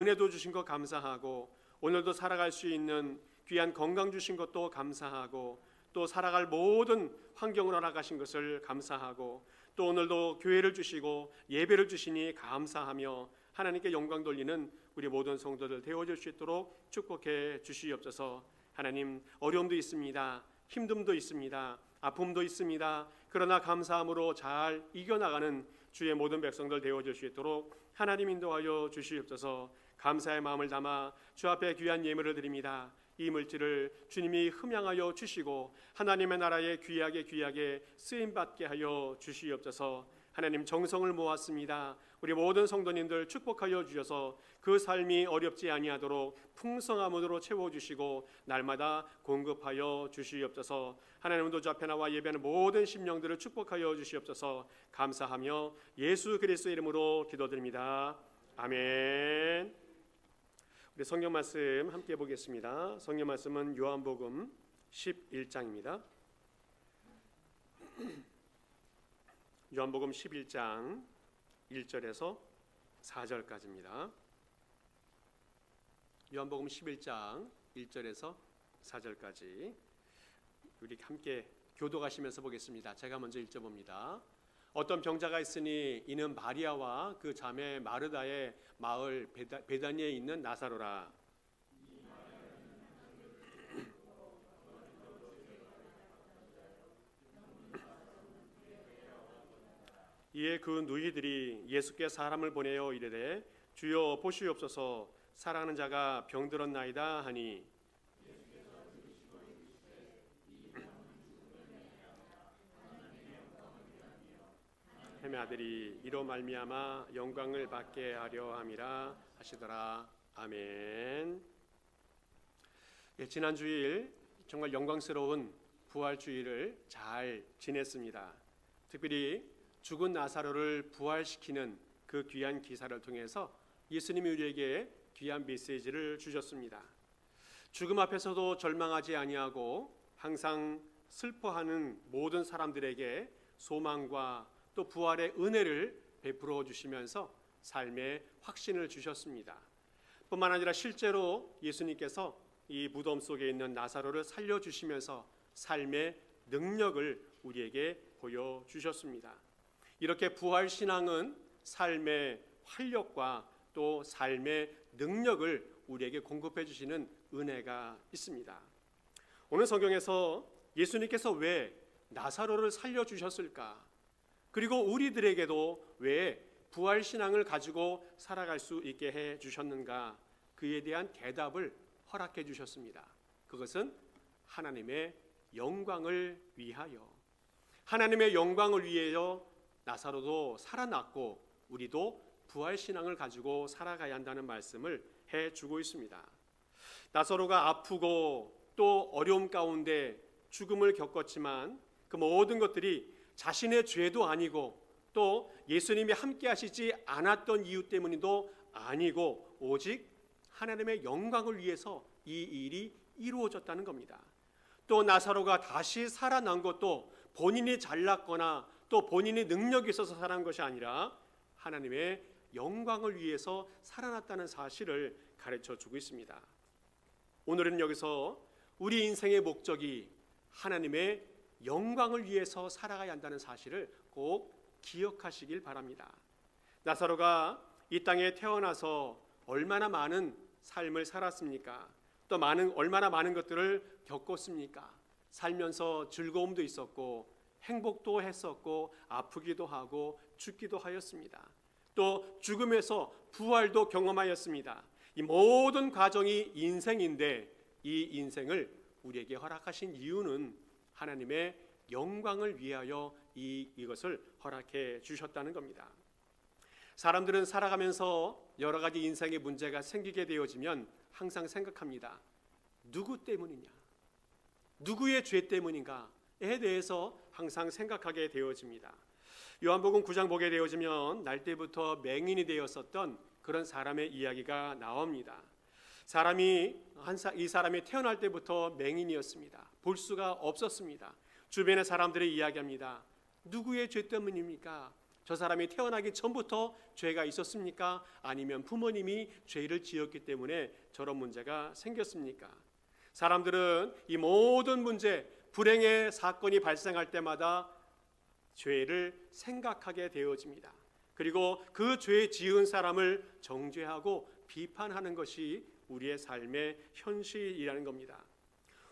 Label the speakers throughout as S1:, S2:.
S1: 은혜도 주신 것 감사하고, 오늘도 살아갈 수 있는 귀한 건강 주신 것도 감사하고, 또 살아갈 모든 환경을 허락하신 것을 감사하고, 또 오늘도 교회를 주시고 예배를 주시니 감사하며 하나님께 영광 돌리는 우리 모든 성도들 되어질 수 있도록 축복해 주시옵소서. 하나님, 어려움도 있습니다. 힘듦도 있습니다. 아픔도 있습니다. 그러나 감사함으로 잘 이겨나가는 주의 모든 백성들 되어질 수 있도록 하나님 인도하여 주시옵소서. 감사의 마음을 담아 주 앞에 귀한 예물을 드립니다. 이 물질을 주님이 흠양하여 주시고 하나님의 나라에 귀하게 쓰임받게 하여 주시옵소서. 하나님, 정성을 모았습니다. 우리 모든 성도님들 축복하여 주셔서 그 삶이 어렵지 아니하도록 풍성함으로 채워주시고 날마다 공급하여 주시옵소서. 하나님도 주 앞에 나와 예배하는 모든 심령들을 축복하여 주시옵소서. 감사하며 예수 그리스도의 이름으로 기도드립니다. 아멘. 우리 성경 말씀 함께 보겠습니다. 성경 말씀은 요한복음 11장입니다. 요한복음 11장 1절에서 4절까지입니다. 요한복음 11장 1절에서 4절까지 우리 함께 교독하시면서 보겠습니다. 제가 먼저 읽어봅니다. 어떤 병자가 있으니 이는 마리아와 그 자매 마르다의 마을 베다니에 있는 나사로라. 이에 그 누이들이 예수께 사람을 보내어 이르되 주여 보시옵소서, 사랑하는 자가 병들었나이다 하니 햄의 아들이 이로 말미암아 영광을 받게 하려 함이라 하시더라. 아멘. 지난 주일 정말 영광스러운 부활주일을 잘 지냈습니다. 특별히 죽은 나사로를 부활시키는 그 귀한 기사를 통해서 예수님이 우리에게 귀한 메시지를 주셨습니다. 죽음 앞에서도 절망하지 아니하고 항상 슬퍼하는 모든 사람들에게 소망과 또 부활의 은혜를 베풀어 주시면서 삶의 확신을 주셨습니다. 뿐만 아니라 실제로 예수님께서 이 무덤 속에 있는 나사로를 살려주시면서 삶의 능력을 우리에게 보여주셨습니다. 이렇게 부활신앙은 삶의 활력과 또 삶의 능력을 우리에게 공급해 주시는 은혜가 있습니다. 오늘 성경에서 예수님께서 왜 나사로를 살려주셨을까? 그리고 우리들에게도 왜 부활신앙을 가지고 살아갈 수 있게 해 주셨는가? 그에 대한 대답을 허락해 주셨습니다. 그것은 하나님의 영광을 위하여, 하나님의 영광을 위하여 나사로도 살아났고 우리도 부활신앙을 가지고 살아가야 한다는 말씀을 해주고 있습니다. 나사로가 아프고 또 어려움 가운데 죽음을 겪었지만 그 모든 것들이 자신의 죄도 아니고 또 예수님이 함께 하시지 않았던 이유 때문이도 아니고 오직 하나님의 영광을 위해서 이 일이 이루어졌다는 겁니다. 또 나사로가 다시 살아난 것도 본인이 잘났거나 또 본인의 능력이 있어서 살아난 것이 아니라 하나님의 영광을 위해서 살아났다는 사실을 가르쳐주고 있습니다. 오늘은 여기서 우리 인생의 목적이 하나님의 영광을 위해서 살아가야 한다는 사실을 꼭 기억하시길 바랍니다. 나사로가 이 땅에 태어나서 얼마나 많은 삶을 살았습니까? 또 얼마나 많은 것들을 겪었습니까? 살면서 즐거움도 있었고 행복도 했었고 아프기도 하고 죽기도 하였습니다. 또 죽음에서 부활도 경험하였습니다. 이 모든 과정이 인생인데 이 인생을 우리에게 허락하신 이유는 하나님의 영광을 위하여 이것을 허락해 주셨다는 겁니다. 사람들은 살아가면서 여러 가지 인생의 문제가 생기게 되어지면 항상 생각합니다. 누구 때문이냐? 누구의 죄 때문인가에 대해서 항상 생각하게 되어집니다. 요한복음 9장 보게 되어지면 날 때부터 맹인이 되었었던 그런 사람의 이야기가 나옵니다. 이 사람이 태어날 때부터 맹인이었습니다. 볼 수가 없었습니다. 주변의 사람들이 이야기합니다. 누구의 죄 때문입니까? 저 사람이 태어나기 전부터 죄가 있었습니까? 아니면 부모님이 죄를 지었기 때문에 저런 문제가 생겼습니까? 사람들은 이 모든 문제, 불행의 사건이 발생할 때마다 죄를 생각하게 되어집니다. 그리고 그 죄 지은 사람을 정죄하고 비판하는 것이 우리의 삶의 현실이라는 겁니다.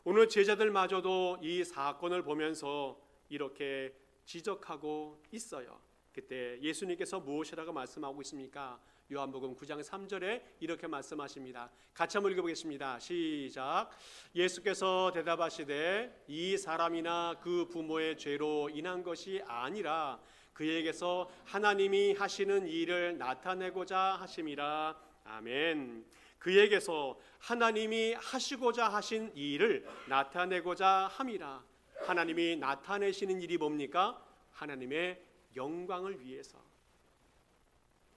S1: 오늘 제자들마저도 이 사건을 보면서 이렇게 지적하고 있어요. 그때 예수님께서 무엇이라고 말씀하고 있습니까? 요한복음 9장 3절에 이렇게 말씀하십니다. 같이 한번 읽어보겠습니다. 시작. 예수께서 대답하시되 이 사람이나 그 부모의 죄로 인한 것이 아니라 그에게서 하나님이 하시는 일을 나타내고자 하심이라. 아멘. 그에게서 하나님이 하시고자 하신 일을 나타내고자 함이라. 하나님이 나타내시는 일이 뭡니까? 하나님의 영광을 위해서.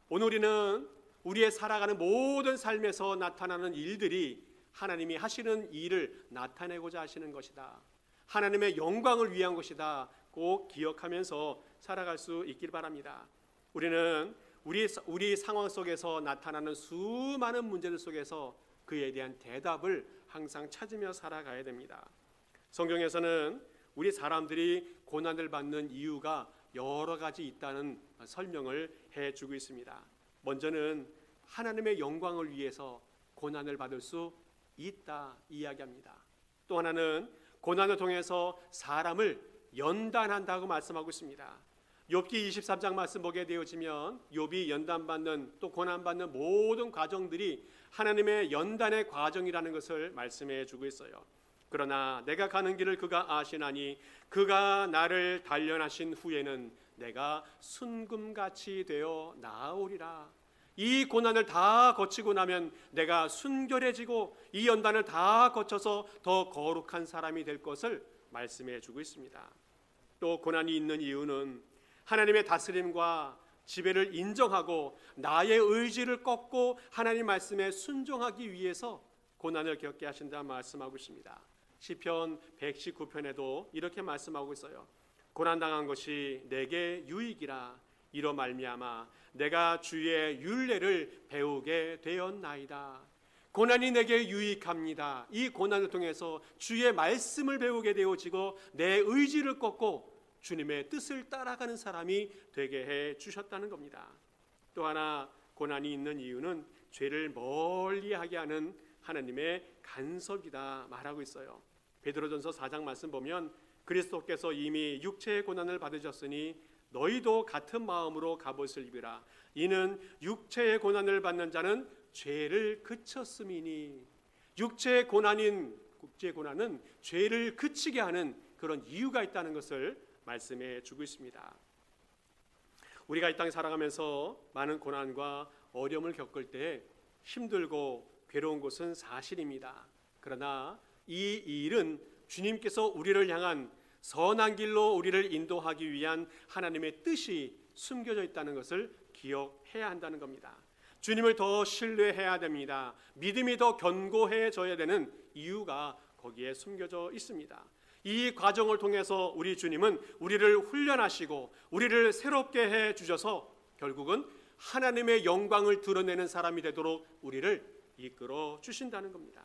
S1: 오늘 우리는 우리의 살아가는 모든 삶에서 나타나는 일들이 하나님이 하시는 일을 나타내고자 하시는 것이다. 하나님의 영광을 위한 것이다. 꼭 기억하면서 살아갈 수 있길 바랍니다. 우리는 우리 상황 속에서 나타나는 수많은 문제들 속에서 그에 대한 대답을 항상 찾으며 살아가야 됩니다. 성경에서는 우리 사람들이 고난을 받는 이유가 여러 가지 있다는 설명을 해주고 있습니다. 먼저는 하나님의 영광을 위해서 고난을 받을 수 있다 이야기합니다. 또 하나는 고난을 통해서 사람을 연단한다고 말씀하고 있습니다. 욥기 23장 말씀 보게 되어지면 욥이 연단받는 또 고난받는 모든 과정들이 하나님의 연단의 과정이라는 것을 말씀해 주고 있어요. 그러나 내가 가는 길을 그가 아시나니 그가 나를 단련하신 후에는 내가 순금같이 되어 나아오리라. 이 고난을 다 거치고 나면 내가 순결해지고 이 연단을 다 거쳐서 더 거룩한 사람이 될 것을 말씀해 주고 있습니다. 또 고난이 있는 이유는 하나님의 다스림과 지배를 인정하고 나의 의지를 꺾고 하나님 말씀에 순종하기 위해서 고난을 겪게 하신다 말씀하고 있습니다. 시편 119편에도 이렇게 말씀하고 있어요. 고난당한 것이 내게 유익이라. 이로 말미암아 내가 주의 율례를 배우게 되었나이다. 고난이 내게 유익합니다. 이 고난을 통해서 주의 말씀을 배우게 되어지고 내 의지를 꺾고 주님의 뜻을 따라가는 사람이 되게 해 주셨다는 겁니다. 또 하나 고난이 있는 이유는 죄를 멀리하게 하는 하나님의 간섭이다 말하고 있어요. 베드로전서 4장 말씀 보면 그리스도께서 이미 육체의 고난을 받으셨으니 너희도 같은 마음으로 갑옷을 입으라. 이는 육체의 고난을 받는 자는 죄를 그쳤음이니. 육체의 고난은 죄를 그치게 하는 그런 이유가 있다는 것을 말씀해 주고 있습니다. 우리가 이 땅에 살아가면서 많은 고난과 어려움을 겪을 때 힘들고 괴로운 것은 사실입니다. 그러나 이 일은 주님께서 우리를 향한 선한 길로 우리를 인도하기 위한 하나님의 뜻이 숨겨져 있다는 것을 기억해야 한다는 겁니다. 주님을 더 신뢰해야 됩니다. 믿음이 더 견고해져야 되는 이유가 거기에 숨겨져 있습니다. 이 과정을 통해서 우리 주님은 우리를 훈련하시고 우리를 새롭게 해 주셔서 결국은 하나님의 영광을 드러내는 사람이 되도록 우리를 이끌어 주신다는 겁니다.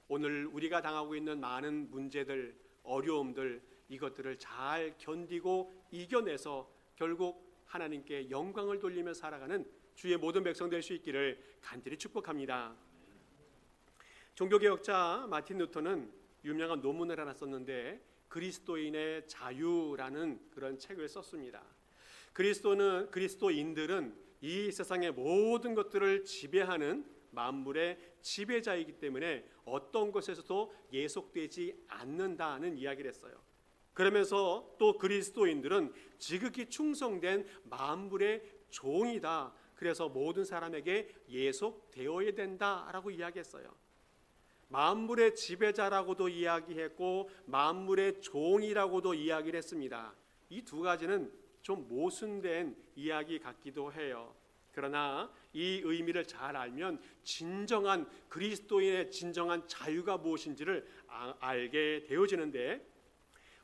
S1: 오늘 우리가 당하고 있는 많은 문제들, 어려움들, 이것들을 잘 견디고 이겨내서 결국 하나님께 영광을 돌리며 살아가는 주의 모든 백성 될 수 있기를 간절히 축복합니다. 종교개혁자 마틴 루터는 유명한 논문을 하나 썼는데 그리스도인의 자유라는 그런 책을 썼습니다. 그리스도인들은 이 세상의 모든 것들을 지배하는 만물의 지배자이기 때문에 어떤 것에서도 예속되지 않는다는 이야기를 했어요. 그러면서 또 그리스도인들은 지극히 충성된 만물의 종이다. 그래서 모든 사람에게 예속되어야 된다라고 이야기했어요. 만물의 지배자라고도 이야기했고 만물의 종이라고도 이야기를 했습니다. 이 두 가지는 좀 모순된 이야기 같기도 해요. 그러나 이 의미를 잘 알면 진정한 그리스도인의 진정한 자유가 무엇인지를 알게 되어지는데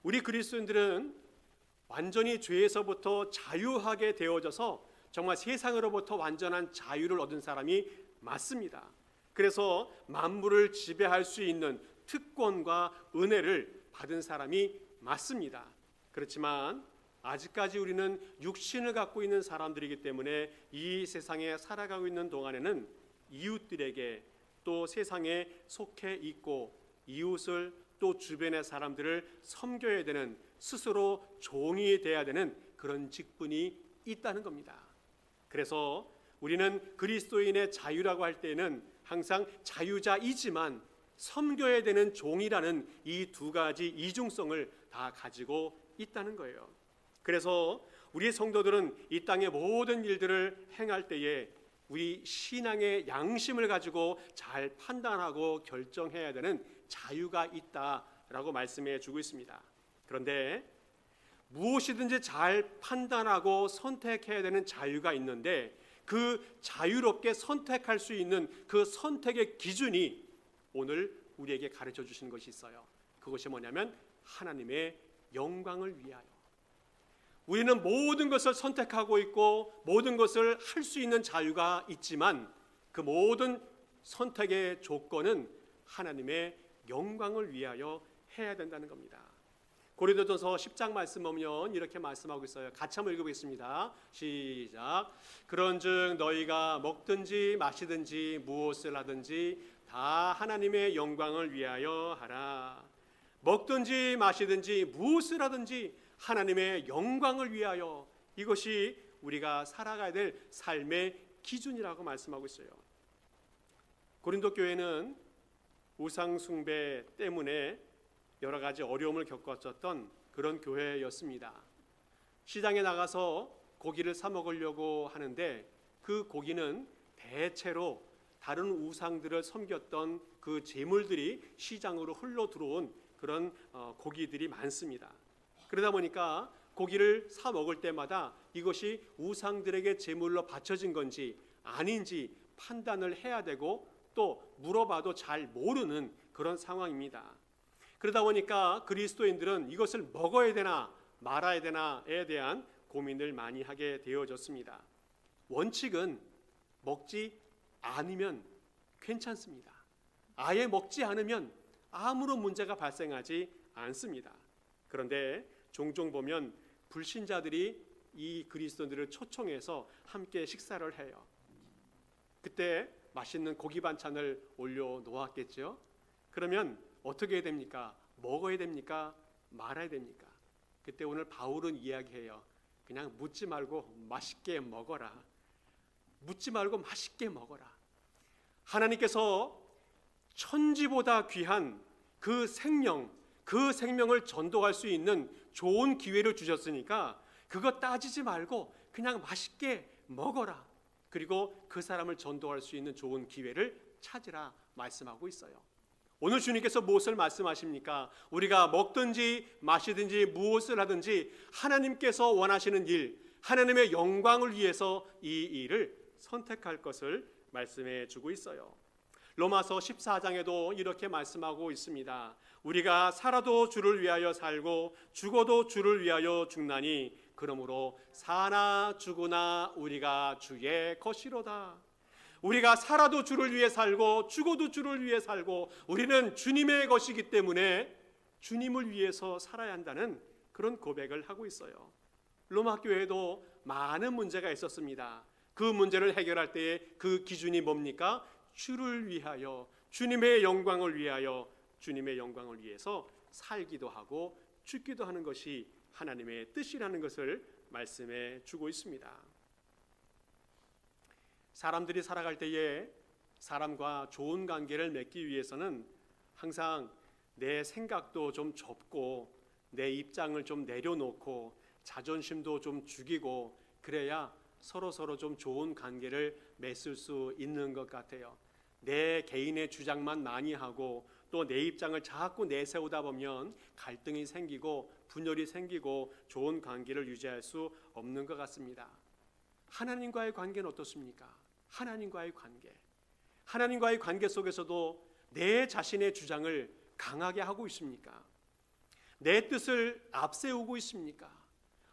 S1: 우리 그리스도인들은 완전히 죄에서부터 자유하게 되어져서 정말 세상으로부터 완전한 자유를 얻은 사람이 맞습니다. 그래서 만물을 지배할 수 있는 특권과 은혜를 받은 사람이 맞습니다. 그렇지만 아직까지 우리는 육신을 갖고 있는 사람들이기 때문에 이 세상에 살아가고 있는 동안에는 이웃들에게 또 세상에 속해 있고 이웃을 또 주변의 사람들을 섬겨야 되는, 스스로 종이 돼야 되는 그런 직분이 있다는 겁니다. 그래서 우리는 그리스도인의 자유라고 할 때는 항상 자유자이지만 섬겨야 되는 종이라는 이 두 가지 이중성을 다 가지고 있다는 거예요. 그래서 우리 성도들은 이 땅의 모든 일들을 행할 때에 우리 신앙의 양심을 가지고 잘 판단하고 결정해야 되는 자유가 있다라고 말씀해 주고 있습니다. 그런데 무엇이든지 잘 판단하고 선택해야 되는 자유가 있는데 그 자유롭게 선택할 수 있는 그 선택의 기준이 오늘 우리에게 가르쳐 주시는 것이 있어요. 그것이 뭐냐면 하나님의 영광을 위하여. 우리는 모든 것을 선택하고 있고 모든 것을 할 수 있는 자유가 있지만 그 모든 선택의 조건은 하나님의 영광을 위하여 해야 된다는 겁니다. 고린도전서 10장 말씀 보면 이렇게 말씀하고 있어요. 같이 한번 읽어보겠습니다. 시작. 그런즉 너희가 먹든지 마시든지 무엇을 하든지 다 하나님의 영광을 위하여 하라. 먹든지 마시든지 무엇을 하든지 하나님의 영광을 위하여, 이것이 우리가 살아가야 될 삶의 기준이라고 말씀하고 있어요. 고린도 교회는 우상 숭배 때문에 여러 가지 어려움을 겪었었던 그런 교회였습니다. 시장에 나가서 고기를 사 먹으려고 하는데 그 고기는 대체로 다른 우상들을 섬겼던 그 제물들이 시장으로 흘러 들어온 그런 고기들이 많습니다. 그러다 보니까 고기를 사 먹을 때마다 이것이 우상들에게 제물로 바쳐진 건지 아닌지 판단을 해야 되고 또 물어봐도 잘 모르는 그런 상황입니다. 그러다 보니까 그리스도인들은 이것을 먹어야 되나 말아야 되나에 대한 고민을 많이 하게 되어졌습니다. 원칙은 먹지 않으면 괜찮습니다. 아예 먹지 않으면 아무런 문제가 발생하지 않습니다. 그런데 종종 보면 불신자들이 이 그리스도인들을 초청해서 함께 식사를 해요. 그때 맛있는 고기 반찬을 올려 놓았겠죠. 그러면 어떻게 해야 됩니까? 먹어야 됩니까? 말아야 됩니까? 그때 오늘 바울은 이야기해요. 그냥 묻지 말고 맛있게 먹어라. 묻지 말고 맛있게 먹어라. 하나님께서 천지보다 귀한 그 생명을 전도할 수 있는 좋은 기회를 주셨으니까 그거 따지지 말고 그냥 맛있게 먹어라. 그리고 그 사람을 전도할 수 있는 좋은 기회를 찾으라 말씀하고 있어요. 오늘 주님께서 무엇을 말씀하십니까? 우리가 먹든지 마시든지 무엇을 하든지 하나님께서 원하시는 일, 하나님의 영광을 위해서 이 일을 선택할 것을 말씀해 주고 있어요. 로마서 14장에도 이렇게 말씀하고 있습니다. 우리가 살아도 주를 위하여 살고 죽어도 주를 위하여 죽나니 그러므로 사나 죽으나 우리가 주의 것이로다. 우리가 살아도 주를 위해 살고 죽어도 주를 위해 살고 우리는 주님의 것이기 때문에 주님을 위해서 살아야 한다는 그런 고백을 하고 있어요. 로마 교회도 많은 문제가 있었습니다. 그 문제를 해결할 때의 그 기준이 뭡니까? 주를 위하여, 주님의 영광을 위하여, 주님의 영광을 위해서 살기도 하고 죽기도 하는 것이 하나님의 뜻이라는 것을 말씀해 주고 있습니다. 사람들이 살아갈 때에 사람과 좋은 관계를 맺기 위해서는 항상 내 생각도 좀 접고 내 입장을 좀 내려놓고 자존심도 좀 죽이고 그래야 서로 좀 좋은 관계를 맺을 수 있는 것 같아요. 내 개인의 주장만 많이 하고 또 내 입장을 자꾸 내세우다 보면 갈등이 생기고 분열이 생기고 좋은 관계를 유지할 수 없는 것 같습니다. 하나님과의 관계는 어떻습니까? 하나님과의 관계 속에서도 내 자신의 주장을 강하게 하고 있습니까? 내 뜻을 앞세우고 있습니까?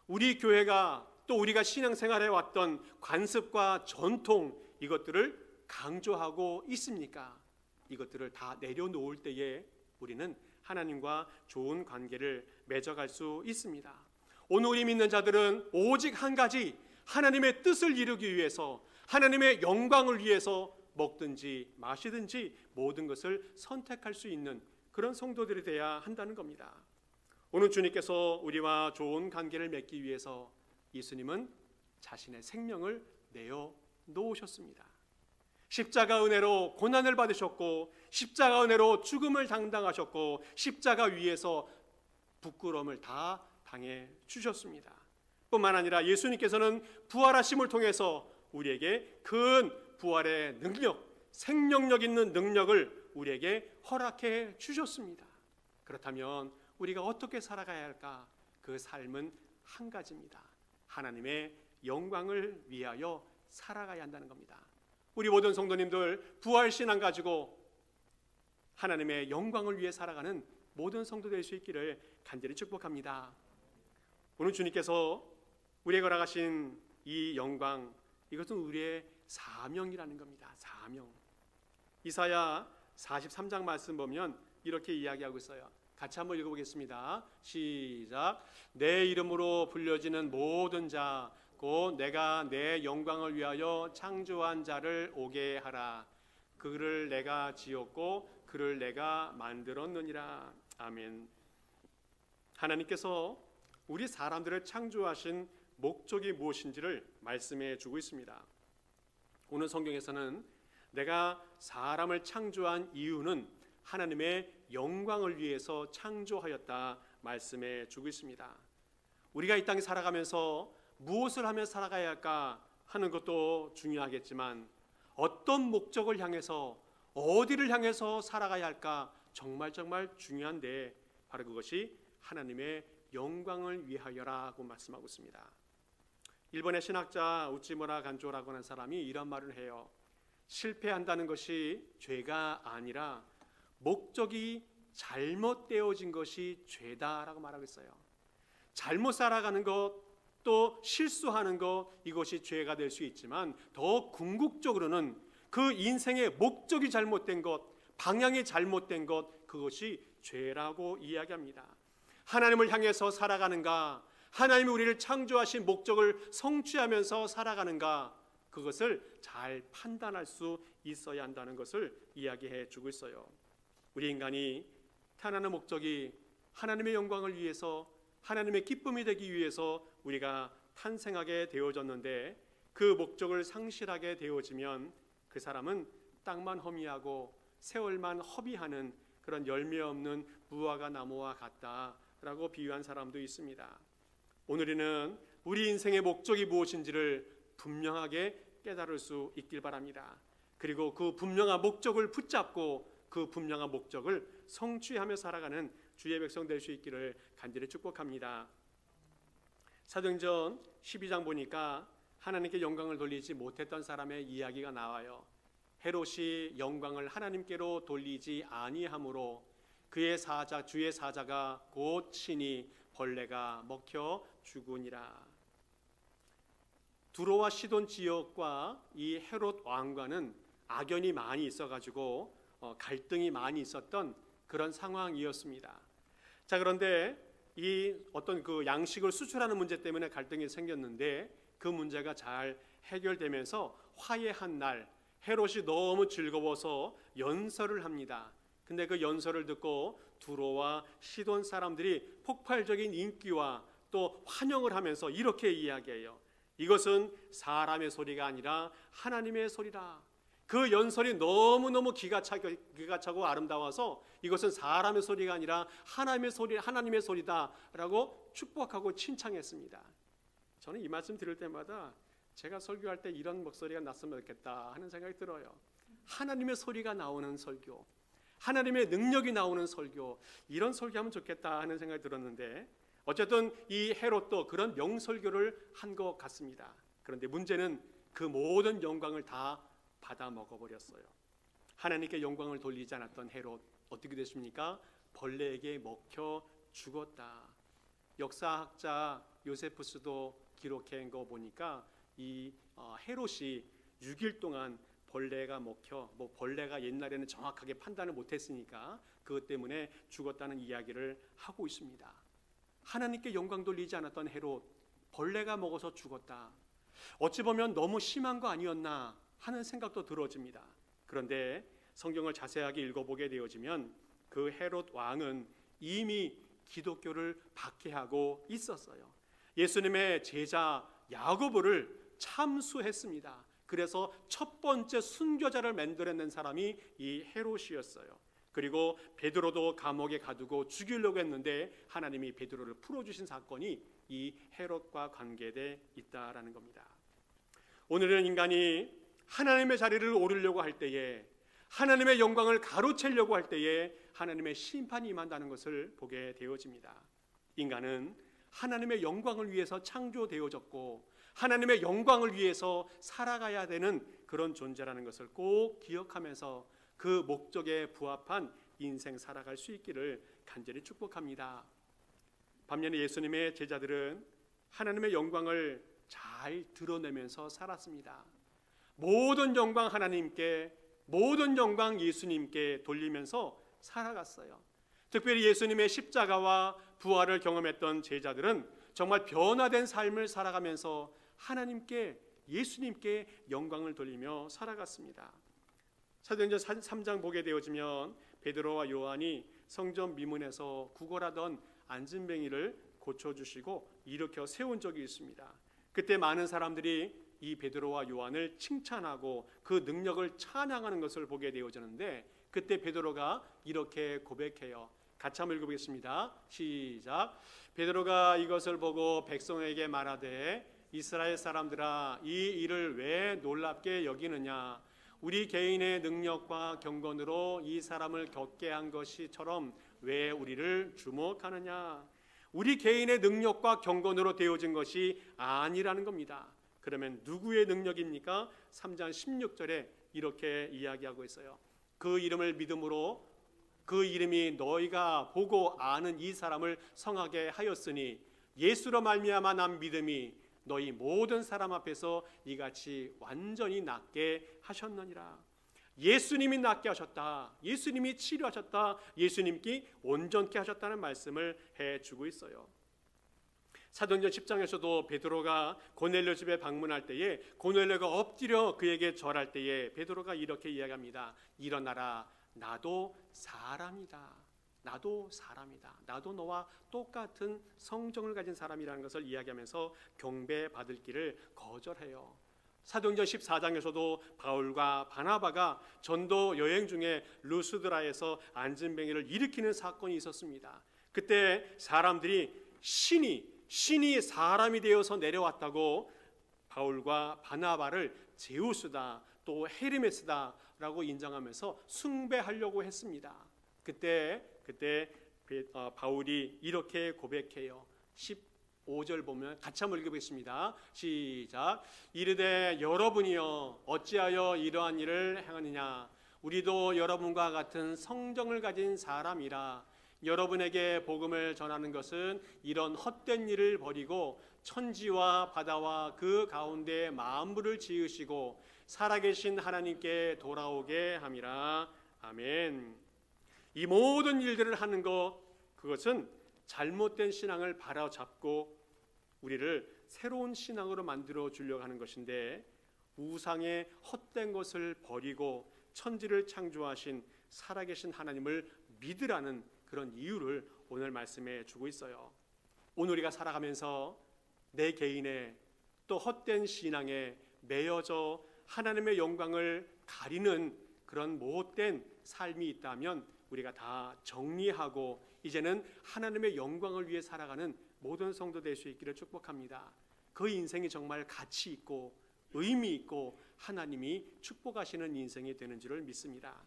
S1: 우리 교회가 또 우리가 신앙생활해 왔던 관습과 전통 이것들을 강조하고 있습니까? 이것들을 다 내려놓을 때에 우리는 하나님과 좋은 관계를 맺어갈 수 있습니다. 오늘 우리 믿는 자들은 오직 한 가지, 하나님의 뜻을 이루기 위해서, 하나님의 영광을 위해서 먹든지 마시든지 모든 것을 선택할 수 있는 그런 성도들이 되어야 한다는 겁니다. 오늘 주님께서 우리와 좋은 관계를 맺기 위해서 예수님은 자신의 생명을 내어 놓으셨습니다. 십자가 은혜로 고난을 받으셨고, 십자가 은혜로 죽음을 당당하셨고, 십자가 위에서 부끄러움을 다 당해 주셨습니다. 뿐만 아니라 예수님께서는 부활하심을 통해서 우리에게 큰 부활의 능력, 생명력 있는 능력을 우리에게 허락해 주셨습니다. 그렇다면 우리가 어떻게 살아가야 할까? 그 삶은 한 가지입니다. 하나님의 영광을 위하여 살아가야 한다는 겁니다. 우리 모든 성도님들 부활신앙 가지고 하나님의 영광을 위해 살아가는 모든 성도 될 수 있기를 간절히 축복합니다. 오늘 주님께서 우리에게 허락하신 이 영광, 이것은 우리의 사명이라는 겁니다. 사명. 이사야 43장 말씀 보면 이렇게 이야기하고 있어요. 같이 한번 읽어보겠습니다. 시작. 내 이름으로 불려지는 모든 자, 곧 내가 내 영광을 위하여 창조한 자를 오게 하라. 그를 내가 지었고 그를 내가 만들었느니라. 아멘. 하나님께서 우리 사람들을 창조하신 목적이 무엇인지를 말씀해 주고 있습니다. 오늘 성경에서는 내가 사람을 창조한 이유는 하나님의 영광을 위해서 창조하였다 말씀해 주고 있습니다. 우리가 이 땅에 살아가면서 무엇을 하며 살아가야 할까 하는 것도 중요하겠지만 어떤 목적을 향해서 어디를 향해서 살아가야 할까 정말 중요한데 바로 그것이 하나님의 영광을 위하여라고 말씀하고 있습니다. 일본의 신학자 우치무라 간조라고 하는 사람이 이런 말을 해요. 실패한다는 것이 죄가 아니라 목적이 잘못되어진 것이 죄다라고 말하고 있어요. 잘못 살아가는 것, 또 실수하는 것, 이것이 죄가 될 수 있지만 더 궁극적으로는 그 인생의 목적이 잘못된 것, 방향이 잘못된 것, 그것이 죄라고 이야기합니다. 하나님을 향해서 살아가는가, 하나님이 우리를 창조하신 목적을 성취하면서 살아가는가, 그것을 잘 판단할 수 있어야 한다는 것을 이야기해 주고 있어요. 우리 인간이 태어나는 목적이 하나님의 영광을 위해서, 하나님의 기쁨이 되기 위해서 우리가 탄생하게 되어졌는데 그 목적을 상실하게 되어지면 그 사람은 땅만 허미하고 세월만 허비하는 그런 열매 없는 무화과 나무와 같다라고 비유한 사람도 있습니다. 오늘은 우리 인생의 목적이 무엇인지를 분명하게 깨달을 수 있길 바랍니다. 그리고 그 분명한 목적을 붙잡고 그 분명한 목적을 성취하며 살아가는 주의 백성 될 수 있기를 간절히 축복합니다. 사도행전 12장 보니까 하나님께 영광을 돌리지 못했던 사람의 이야기가 나와요. 헤롯이 영광을 하나님께로 돌리지 아니하므로 그의 사자, 주의 사자가 곧 친히 벌레가 먹혀 죽으니라. 두로와 시돈 지역과 이 헤롯 왕과는 악연이 많이 있어가지고 갈등이 많이 있었던 그런 상황이었습니다. 자, 그런데 이 어떤 그 양식을 수출하는 문제 때문에 갈등이 생겼는데 그 문제가 잘 해결되면서 화해한 날 헤롯이 너무 즐거워서 연설을 합니다. 근데 그 연설을 듣고 두로와 시돈 사람들이 폭발적인 인기와 또 환영을 하면서 이렇게 이야기해요. 이것은 사람의 소리가 아니라 하나님의 소리라. 그 연설이 너무너무 기가 차고 아름다워서 이것은 사람의 소리가 아니라 하나님의 소리다라고 축복하고 칭찬했습니다. 저는 이 말씀 들을 때마다 제가 설교할 때 이런 목소리가 났으면 좋겠다 하는 생각이 들어요. 하나님의 소리가 나오는 설교, 하나님의 능력이 나오는 설교, 이런 설교하면 좋겠다 하는 생각이 들었는데 어쨌든 이 헤롯도 그런 명설교를 한 것 같습니다. 그런데 문제는 그 모든 영광을 다 받아 먹어버렸어요. 하나님께 영광을 돌리지 않았던 헤롯 어떻게 됐습니까? 벌레에게 먹혀 죽었다. 역사학자 요세푸스도 기록한 거 보니까 이 헤롯이 6일 동안 벌레가 먹혀, 벌레가 옛날에는 정확하게 판단을 못했으니까 그것 때문에 죽었다는 이야기를 하고 있습니다. 하나님께 영광 돌리지 않았던 헤롯, 벌레가 먹어서 죽었다. 어찌 보면 너무 심한 거 아니었나 하는 생각도 들어집니다. 그런데 성경을 자세하게 읽어보게 되어지면 그 헤롯 왕은 이미 기독교를 박해하고 있었어요. 예수님의 제자 야고보를 참수했습니다. 그래서 첫 번째 순교자를 만들어낸 사람이 이 헤롯이었어요. 그리고 베드로도 감옥에 가두고 죽이려고 했는데 하나님이 베드로를 풀어주신 사건이 이 헤롯과 관계되어 있다라는 겁니다. 오늘은 인간이 하나님의 자리를 오르려고 할 때에, 하나님의 영광을 가로채려고 할 때에 하나님의 심판이 임한다는 것을 보게 되어집니다. 인간은 하나님의 영광을 위해서 창조되어졌고 하나님의 영광을 위해서 살아가야 되는 그런 존재라는 것을 꼭 기억하면서 그 목적에 부합한 인생 살아갈 수 있기를 간절히 축복합니다. 반면에 예수님의 제자들은 하나님의 영광을 잘 드러내면서 살았습니다. 모든 영광 하나님께, 모든 영광 예수님께 돌리면서 살아갔어요. 특별히 예수님의 십자가와 부활을 경험했던 제자들은 정말 변화된 삶을 살아가면서 하나님께, 예수님께 영광을 돌리며 살아갔습니다. 사도행전 3장 보게 되어지면 베드로와 요한이 성전 미문에서 구걸하던 안진뱅이를 고쳐주시고 일으켜 세운 적이 있습니다. 그때 많은 사람들이 이 베드로와 요한을 칭찬하고 그 능력을 찬양하는 것을 보게 되어지는데, 그때 베드로가 이렇게 고백해요. 같이 한번 읽어보겠습니다. 시작. 베드로가 이것을 보고 백성에게 말하되 이스라엘 사람들아, 이 일을 왜 놀랍게 여기느냐? 우리 개인의 능력과 경건으로 이 사람을 겪게 한 것이처럼 왜 우리를 주목하느냐? 우리 개인의 능력과 경건으로 되어진 것이 아니라는 겁니다. 그러면 누구의 능력입니까? 3장 16절에 이렇게 이야기하고 있어요. 그 이름을 믿음으로, 그 이름이 너희가 보고 아는 이 사람을 성하게 하였으니 예수로 말미암아 난 믿음이 너희 모든 사람 앞에서 이같이 완전히 낫게 하셨느니라. 예수님이 낫게 하셨다, 예수님이 치료하셨다, 예수님께 온전케 하셨다는 말씀을 해주고 있어요. 사도행전 10장에서도 베드로가 고넬료 집에 방문할 때에 고넬료가 엎드려 그에게 절할 때에 베드로가 이렇게 이야기합니다. 일어나라, 나도 사람이다. 나도 사람이다. 나도 너와 똑같은 성정을 가진 사람이라는 것을 이야기하면서 경배받을 길을 거절해요. 사도행전 14장에서도 바울과 바나바가 전도 여행 중에 루스드라에서 안진뱅이를 일으키는 사건이 있었습니다. 그때 사람들이 신이 사람이 되어서 내려왔다고 바울과 바나바를 제우스다, 또 헤르메스다라고 인정하면서 숭배하려고 했습니다. 그때 바울이 이렇게 고백해요. 15절 보면 같이 한번 읽어보겠습니다. 시작. 이르되 여러분이여 어찌하여 이러한 일을 행하느냐? 우리도 여러분과 같은 성정을 가진 사람이라. 여러분에게 복음을 전하는 것은 이런 헛된 일을 버리고 천지와 바다와 그 가운데 만물을 지으시고 살아계신 하나님께 돌아오게 함이라. 아멘. 이 모든 일들을 하는 것, 그것은 잘못된 신앙을 바로잡고 우리를 새로운 신앙으로 만들어 주려고 하는 것인데, 우상의 헛된 것을 버리고 천지를 창조하신 살아계신 하나님을 믿으라는 그런 이유를 오늘 말씀해 주고 있어요. 오늘 우리가 살아가면서 내 개인의 또 헛된 신앙에 매여져 하나님의 영광을 가리는 그런 못된 삶이 있다면 우리가 다 정리하고 이제는 하나님의 영광을 위해 살아가는 모든 성도 될 수 있기를 축복합니다. 그 인생이 정말 가치 있고 의미 있고 하나님이 축복하시는 인생이 되는 줄을 믿습니다.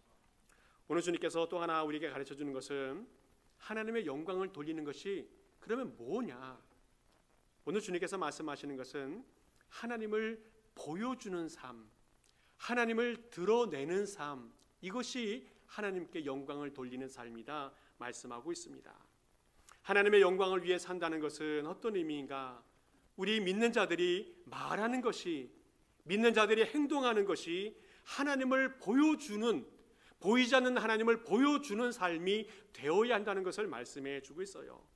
S1: 오늘 주님께서 또 하나 우리에게 가르쳐 주는 것은 하나님의 영광을 돌리는 것이 그러면 뭐냐? 오늘 주님께서 말씀하시는 것은 하나님을 보여주는 삶, 하나님을 드러내는 삶, 이것이 하나님께 영광을 돌리는 삶이다 말씀하고 있습니다. 하나님의 영광을 위해 산다는 것은 어떤 의미인가? 우리 믿는 자들이 말하는 것이, 믿는 자들이 행동하는 것이 하나님을 보여주는, 보이지 않는 하나님을 보여주는 삶이 되어야 한다는 것을 말씀해 주고 있어요.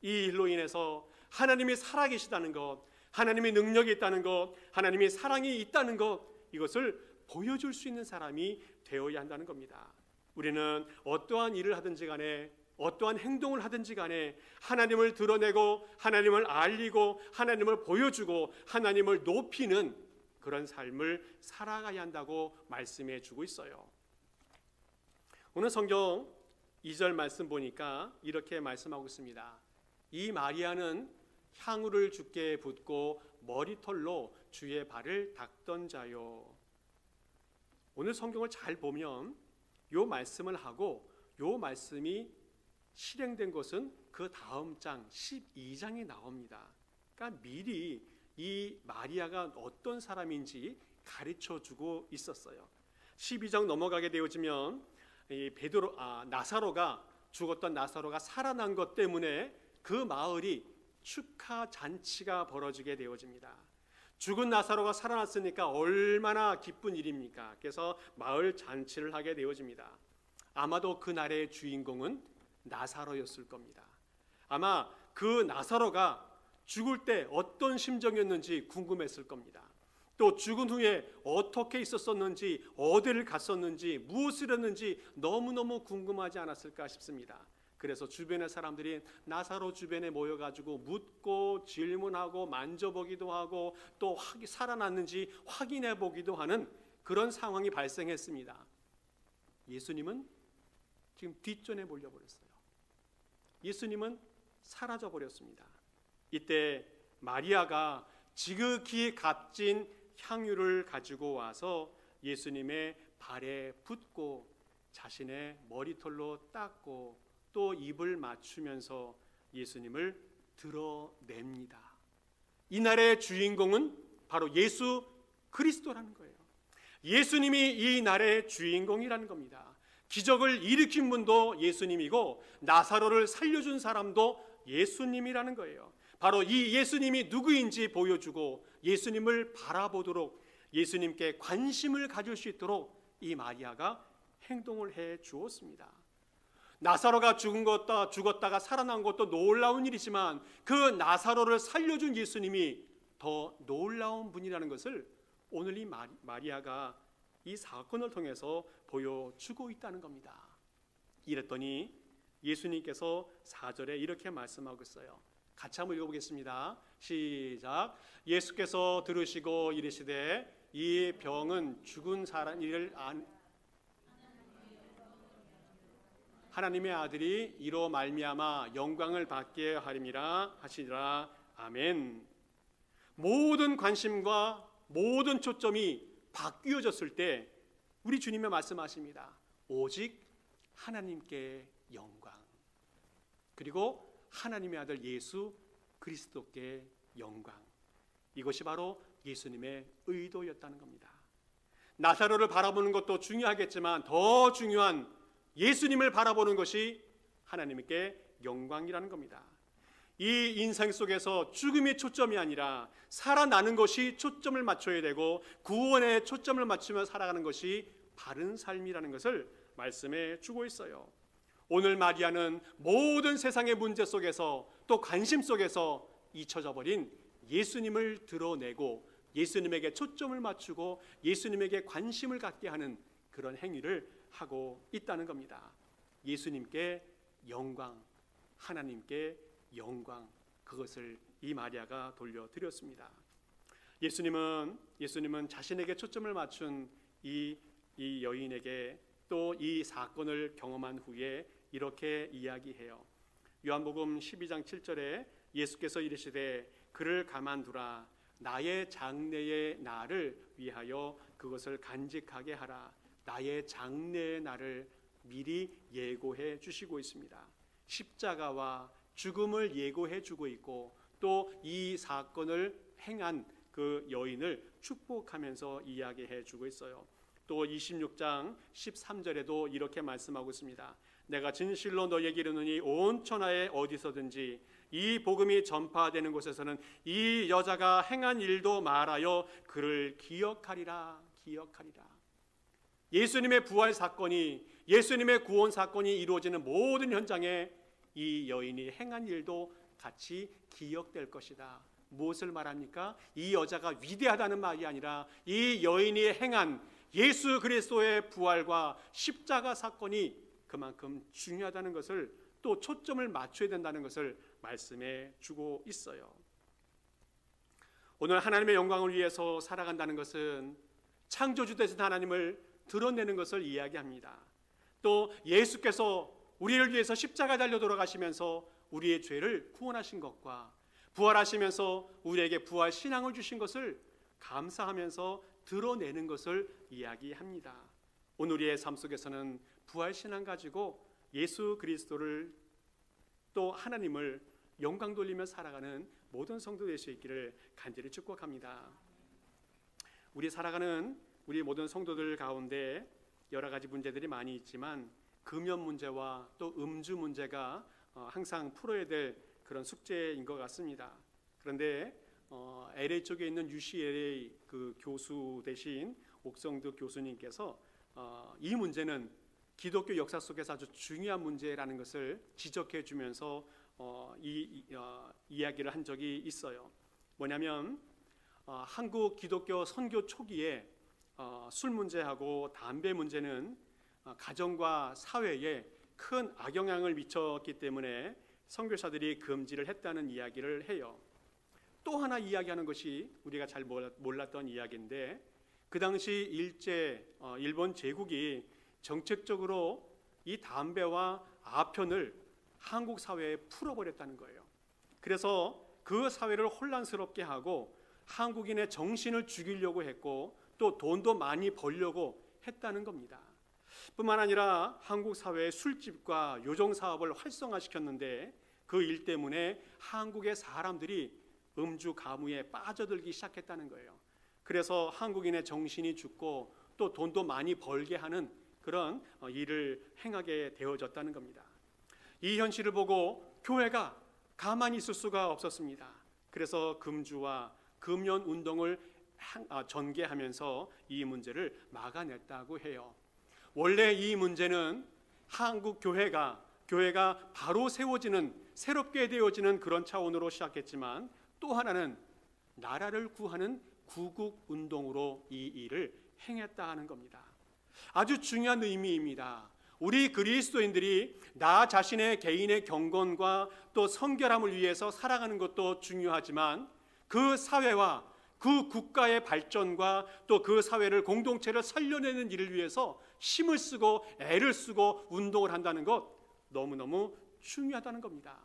S1: 이 일로 인해서 하나님이 살아계시다는 것, 하나님의 능력이 있다는 것, 하나님의 사랑이 있다는 것, 이것을 보여줄 수 있는 사람이 되어야 한다는 겁니다. 우리는 어떠한 일을 하든지 간에, 어떠한 행동을 하든지 간에 하나님을 드러내고 하나님을 알리고 하나님을 보여주고 하나님을 높이는 그런 삶을 살아가야 한다고 말씀해 주고 있어요. 오늘 성경 2절 말씀 보니까 이렇게 말씀하고 있습니다. 이 마리아는 향유를 주께 붓고 머리털로 주의 발을 닦던 자요. 오늘 성경을 잘 보면 요 말씀을 하고 요 말씀이 실행된 것은 그 다음 장 12장에 나옵니다. 그러니까 미리 이 마리아가 어떤 사람인지 가르쳐 주고 있었어요. 12장 넘어가게 되어지면 이 나사로가, 죽었던 나사로가 살아난 것 때문에 그 마을이 축하 잔치가 벌어지게 되어집니다. 죽은 나사로가 살아났으니까 얼마나 기쁜 일입니까? 그래서 마을 잔치를 하게 되어집니다. 아마도 그날의 주인공은 나사로였을 겁니다. 아마 그 나사로가 죽을 때 어떤 심정이었는지 궁금했을 겁니다. 또 죽은 후에 어떻게 있었었는지, 어디를 갔었는지, 무엇을 했는지 너무너무 궁금하지 않았을까 싶습니다. 그래서 주변의 사람들이 나사로 주변에 모여가지고 묻고 질문하고 만져보기도 하고 또 살아났는지 확인해 보기도 하는 그런 상황이 발생했습니다. 예수님은 지금 뒷전에 몰려버렸어요. 예수님은 사라져 버렸습니다. 이때 마리아가 지극히 값진 향유를 가지고 와서 예수님의 발에 붓고 자신의 머리털로 닦고 또 입을 맞추면서 예수님을 드러냅니다. 이날의 주인공은 바로 예수 그리스도라는 거예요. 예수님이 이 날의 주인공이라는 겁니다. 기적을 일으킨 분도 예수님이고 나사로를 살려준 사람도 예수님이라는 거예요. 바로 이 예수님이 누구인지 보여주고 예수님을 바라보도록, 예수님께 관심을 가질 수 있도록 이 마리아가 행동을 해 주었습니다. 나사로가 죽었다가 살아난 것도 놀라운 일이지만 그 나사로를 살려준 예수님이 더 놀라운 분이라는 것을 오늘 이 마리아가 이 사건을 통해서 보여주고 있다는 겁니다. 이랬더니 예수님께서 4절에 이렇게 말씀하고 있어요. 같이 한번 읽어보겠습니다. 시작. 예수께서 들으시고 이르시되 이 병은 죽은 사람 이를 하나님의 아들이 이로 말미암아 영광을 받게 하림이라 하시리라. 아멘. 모든 관심과 모든 초점이 바뀌어졌을 때 우리 주님의 말씀하십니다. 오직 하나님께 영광, 그리고 하나님의 아들 예수 그리스도께 영광. 이것이 바로 예수님의 의도였다는 겁니다. 나사로를 바라보는 것도 중요하겠지만 더 중요한 예수님을 바라보는 것이 하나님께 영광이라는 겁니다. 이 인생 속에서 죽음이 초점이 아니라 살아나는 것이 초점을 맞춰야 되고 구원에 초점을 맞추며 살아가는 것이 바른 삶이라는 것을 말씀해 주고 있어요. 오늘 마리아는 모든 세상의 문제 속에서 또 관심 속에서 잊혀져 버린 예수님을 드러내고 예수님에게 초점을 맞추고 예수님에게 관심을 갖게 하는 그런 행위를 하고 있다는 겁니다. 예수님께 영광, 하나님께 영광, 그것을 이 마리아가 돌려드렸습니다. 예수님은 자신에게 초점을 맞춘 이 여인에게 또 이 사건을 경험한 후에 이렇게 이야기해요. 요한복음 12장 7절에 예수께서 이르시되 그를 가만두라. 나의 장래의 날을 위하여 그것을 간직하게 하라. 나의 장래의 날을 미리 예고해 주시고 있습니다. 십자가와 죽음을 예고해 주고 있고 또 이 사건을 행한 그 여인을 축복하면서 이야기해 주고 있어요. 또 26장 13절에도 이렇게 말씀하고 있습니다. 내가 진실로 너희에게 이르노니 온 천하에 어디서든지 이 복음이 전파되는 곳에서는 이 여자가 행한 일도 말하여 그를 기억하리라. 예수님의 부활 사건이, 예수님의 구원 사건이 이루어지는 모든 현장에 이 여인이 행한 일도 같이 기억될 것이다. 무엇을 말합니까? 이 여자가 위대하다는 말이 아니라 이 여인이 행한 예수 그리스도의 부활과 십자가 사건이 그만큼 중요하다는 것을, 또 초점을 맞춰야 된다는 것을 말씀해 주고 있어요. 오늘 하나님의 영광을 위해서 살아간다는 것은 창조주 되신 하나님을 드러내는 것을 이야기합니다. 또 예수께서 우리를 위해서 십자가 달려 돌아가시면서 우리의 죄를 구원하신 것과 부활하시면서 우리에게 부활 신앙을 주신 것을 감사하면서 드러내는 것을 이야기합니다. 오늘 우리의 삶 속에서는 부활 신앙 가지고 예수 그리스도를, 또 하나님을 영광 돌리며 살아가는 모든 성도 될 수 있기를 간절히 축복합니다. 우리 살아가는 우리 모든 성도들 가운데 여러 가지 문제들이 많이 있지만 금연 문제와 또 음주 문제가 항상 풀어야 될 그런 숙제인 것 같습니다. 그런데 LA 쪽에 있는 UCLA 그 교수 되신 옥성득 교수님께서 이 문제는 기독교 역사 속에서 아주 중요한 문제라는 것을 지적해 주면서 이야기를 한 적이 있어요. 뭐냐면 한국 기독교 선교 초기에 술 문제하고 담배 문제는 가정과 사회에 큰 악영향을 미쳤기 때문에 선교사들이 금지를 했다는 이야기를 해요. 또 하나 이야기하는 것이 우리가 잘 몰랐던 이야기인데, 그 당시 일본 제국이 정책적으로 이 담배와 아편을 한국 사회에 풀어버렸다는 거예요. 그래서 그 사회를 혼란스럽게 하고 한국인의 정신을 죽이려고 했고 또 돈도 많이 벌려고 했다는 겁니다. 뿐만 아니라 한국 사회의 술집과 요정 사업을 활성화시켰는데 그 일 때문에 한국의 사람들이 음주 가무에 빠져들기 시작했다는 거예요. 그래서 한국인의 정신이 죽고 또 돈도 많이 벌게 하는 그런 일을 행하게 되어졌다는 겁니다. 이 현실을 보고 교회가 가만히 있을 수가 없었습니다. 그래서 금주와 금연 운동을 전개하면서 이 문제를 막아냈다고 해요. 원래 이 문제는 한국 교회가 바로 세워지는, 새롭게 되어지는 그런 차원으로 시작했지만, 또 하나는 나라를 구하는 구국 운동으로 이 일을 행했다 하는 겁니다. 아주 중요한 의미입니다. 우리 그리스도인들이 나 자신의 개인의 경건과 또 성결함을 위해서 살아가는 것도 중요하지만 그 사회와 그 국가의 발전과 또 그 사회를, 공동체를 살려내는 일을 위해서 힘을 쓰고 애를 쓰고 운동을 한다는 것 너무너무 중요하다는 겁니다.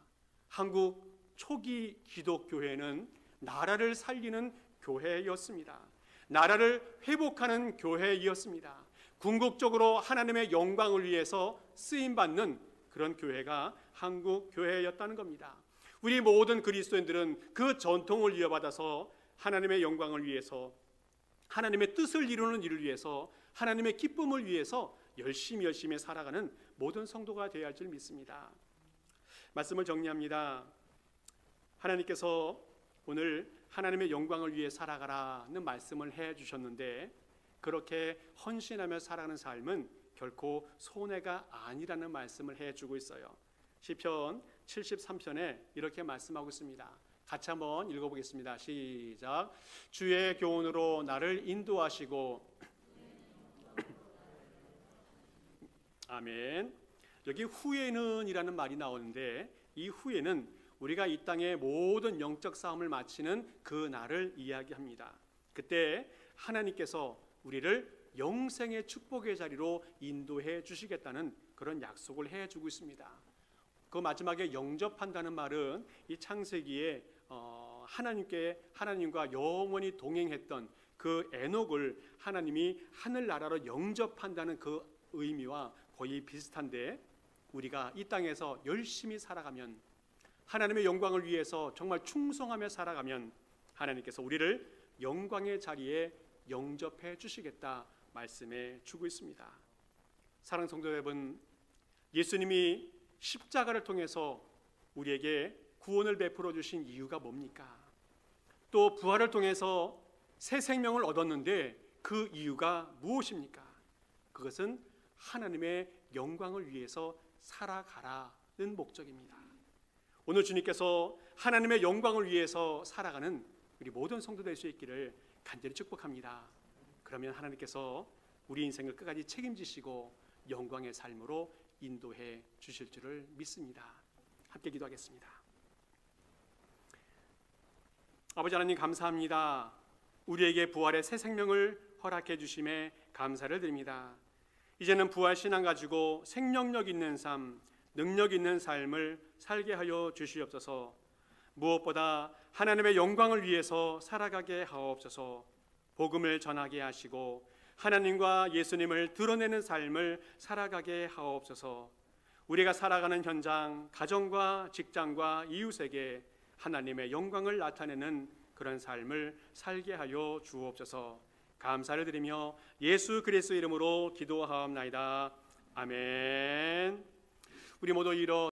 S1: 한국 초기 기독교회는 나라를 살리는 교회였습니다. 나라를 회복하는 교회였습니다. 궁극적으로 하나님의 영광을 위해서 쓰임받는 그런 교회가 한국 교회였다는 겁니다. 우리 모든 그리스도인들은 그 전통을 이어받아서 하나님의 영광을 위해서, 하나님의 뜻을 이루는 일을 위해서, 하나님의 기쁨을 위해서 열심히 살아가는 모든 성도가 되어야 할 줄 믿습니다. 말씀을 정리합니다. 하나님께서 오늘 하나님의 영광을 위해 살아가라는 말씀을 해주셨는데, 그렇게 헌신하며 살아가는 삶은 결코 손해가 아니라는 말씀을 해주고 있어요. 시편 73편에 이렇게 말씀하고 있습니다. 같이 한번 읽어보겠습니다. 시작. 주의 교훈으로 나를 인도하시고 아멘. 여기 후에는 이라는 말이 나오는데, 이 후에는 우리가 이 땅의 모든 영적 싸움을 마치는 그 날을 이야기합니다. 그때 하나님께서 우리를 영생의 축복의 자리로 인도해 주시겠다는 그런 약속을 해주고 있습니다. 그 마지막에 영접한다는 말은 이 창세기에 하나님과 영원히 동행했던 그 에녹을 하나님이 하늘나라로 영접한다는 그 의미와 거의 비슷한데, 우리가 이 땅에서 열심히 살아가면, 하나님의 영광을 위해서 정말 충성하며 살아가면 하나님께서 우리를 영광의 자리에 영접해 주시겠다 말씀해 주고 있습니다. 사랑하는 성도 여러분, 예수님이 십자가를 통해서 우리에게 구원을 베풀어 주신 이유가 뭡니까? 또 부활을 통해서 새 생명을 얻었는데 그 이유가 무엇입니까? 그것은 하나님의 영광을 위해서 살아가라는 목적입니다. 오늘 주님께서 하나님의 영광을 위해서 살아가는 우리 모든 성도 될 수 있기를 간절히 축복합니다. 그러면 하나님께서 우리 인생을 끝까지 책임지시고 영광의 삶으로 인도해 주실 줄을 믿습니다. 함께 기도하겠습니다. 아버지 하나님, 감사합니다. 우리에게 부활의 새 생명을 허락해 주심에 감사를 드립니다. 이제는 부활 신앙 가지고 생명력 있는 삶, 능력 있는 삶을 살게 하여 주시옵소서. 무엇보다 하나님의 영광을 위해서 살아가게 하옵소서. 복음을 전하게 하시고 하나님과 예수님을 드러내는 삶을 살아가게 하옵소서. 우리가 살아가는 현장, 가정과 직장과 이웃에게 하나님의 영광을 나타내는 그런 삶을 살게 하여 주옵소서. 감사를 드리며 예수 그리스도 이름으로 기도하옵나이다. 아멘. 우리 모두 일어